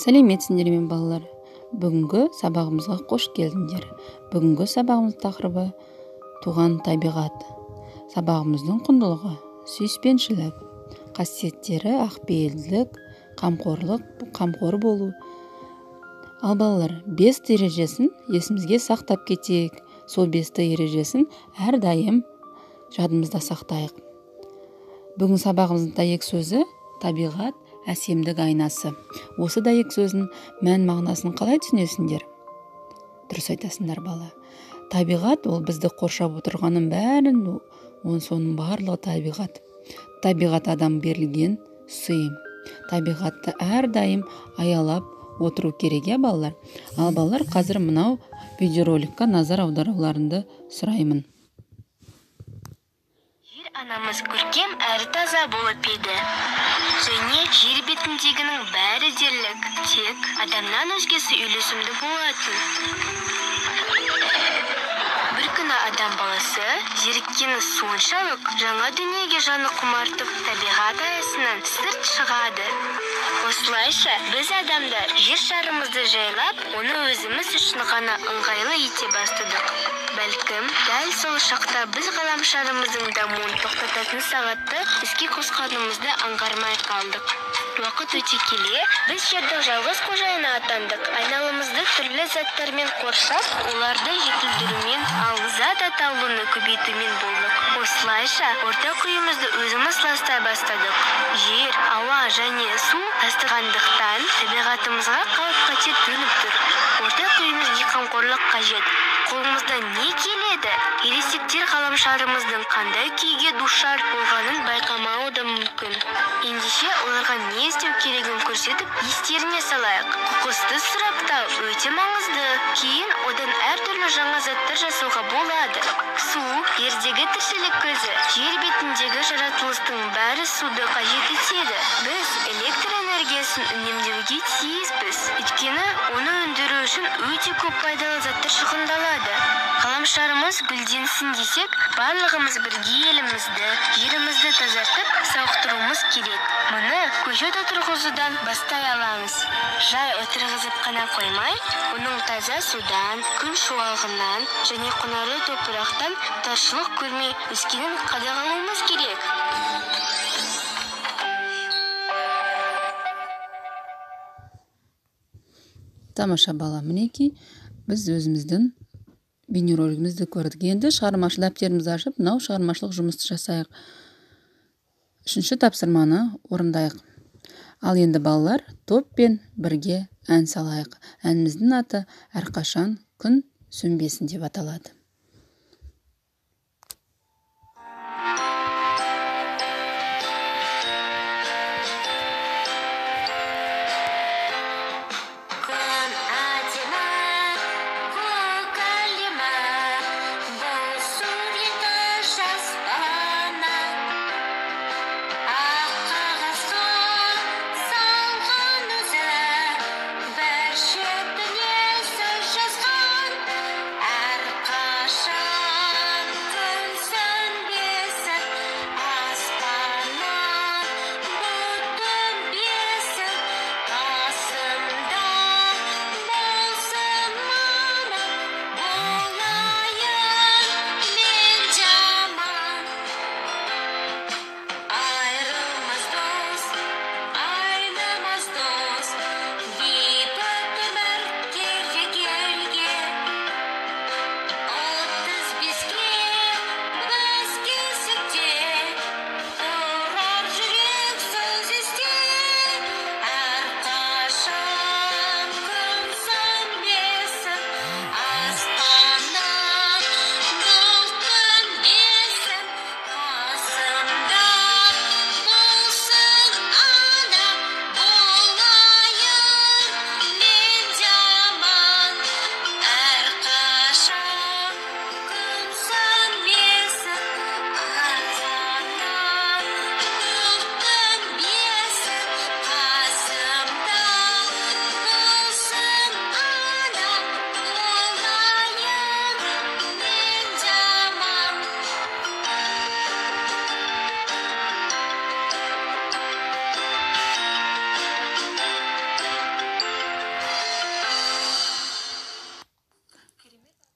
Сәлеметсіңдер мен балалар. Бүгінгі сабағымызға қош келдіңдер. Бүгінгі сабағымыз тақырыбы туған табиғат. Сабағымыздың құндылығы сүйіспеншілік, қасиеттері ақпейілділік, қамқор болу. Ал балалар, 5 ережесін есімізге сақтап кетейік. Сол 5 ережесін әрдайым жадымызда сақтайық. Бүгін сабағымыздың дәйек сөзі табиғат әсемдік айнасы. Осы дәйек сөзін мән мағынасын қалай түсінесіңдер? Дұрыс айтасыңдар бала. Табиғат ол бізді қоршап отырғанның бәрін, соның барлығы табиғат. Табиғат адам берілген сый. Табиғатты әрдайым аялап отыру керек, балалар. Ал балалар, қазір мынау видеороликқа назар аударуларыңды сұраймын. Анамыз көркем әрі таза болып еді. Және жер бетіндегінің бәрі дерлік, тек адамнан өзгесі үйлесімді болатын. Бір күні адам баласы зеріккені соншалық жаңа дүниеге жаны құмартып, табиғат аясынан сырт шығады. Осылайша біз адамдар жер шарымызды жайлап, оны өзіміз үшін ғана ыңғайлы ете бастадық. Бәлкім, дәл сол шақта біз ғаламшарымыздың дамуын тоқтататын сағатты іске қосқанымызды аңғармай қалдық. Уақыт өте келе, біз жердің жалғыз қожайыны атандық. Айналымызды түрлі заттармен қоршап, оларды жетілдірумен, ал зат атаулыны көбейтумен болдық. Осылайша, ортақ үйімізді өзіміз ластай бастадық. Жер, ауа және су тастағандықтан табиғатымызға қауіп-қатер төніп тұр. Ортақ үйімізге қамқорлық қажет. Қолымыздан не келеді? Ересектер ғаламшарымыздың қандай күйге душар болғанын байқамауы да мүмкін. Ендеше оларға не істеу керегін көрсетіп, естеріне салайық. Қоқысты сұрыптау өте маңызды. Кейін одан әртүрлі жаңа заттар жасауға болады. Су жердегі тіршілік көзі. Жер бетіндегі жаратылыстың бәрі суды қажет етеді. Біз электр энергиясын үнемдеуге тиіспіз. Өйткені оны өндіру үшін өте көп пайдалы заттар шығындалады. Ғаламшарымыз гүлденсін десек, барлығымыз бірге елімізді, жерімізді тазартып, сауықтыруымыз керек. Мұны көшет отырғызудан бастай аламыз. Жай отырғызып қана қоймай, оның таза судан, күн шуағынан және құнарлы топырақтан таршылық көрмей өскенін қадағалауымыз керек. Тамаша бала, мінекей, біз өзіміздің бейнеролигімізді көрдік. Енді шығармашылық дәптерімізді ашып, мынау шығармашылық жұмысты жасайық. 3-ші тапсырманы орындайық. Ал енді балалар, топпен бірге ән салайық. Әніміздің аты әрқашан күн сөнбесін деп аталады.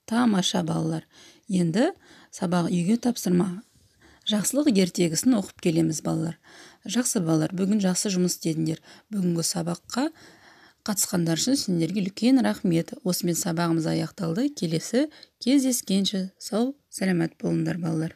Тамаша балалар. Енді сабақ үйге тапсырма. Жақсылық ертегісін оқып келеміз балалар. Жақсы балалар, бүгін жақсы жұмыс істедіңдер. Бүгінгі сабаққа қатысқандар үшін сендерге үлкен рахмет. Осымен сабағымыз аяқталды. Келесі кездескенше сау, сәлемет болыңдар балалар.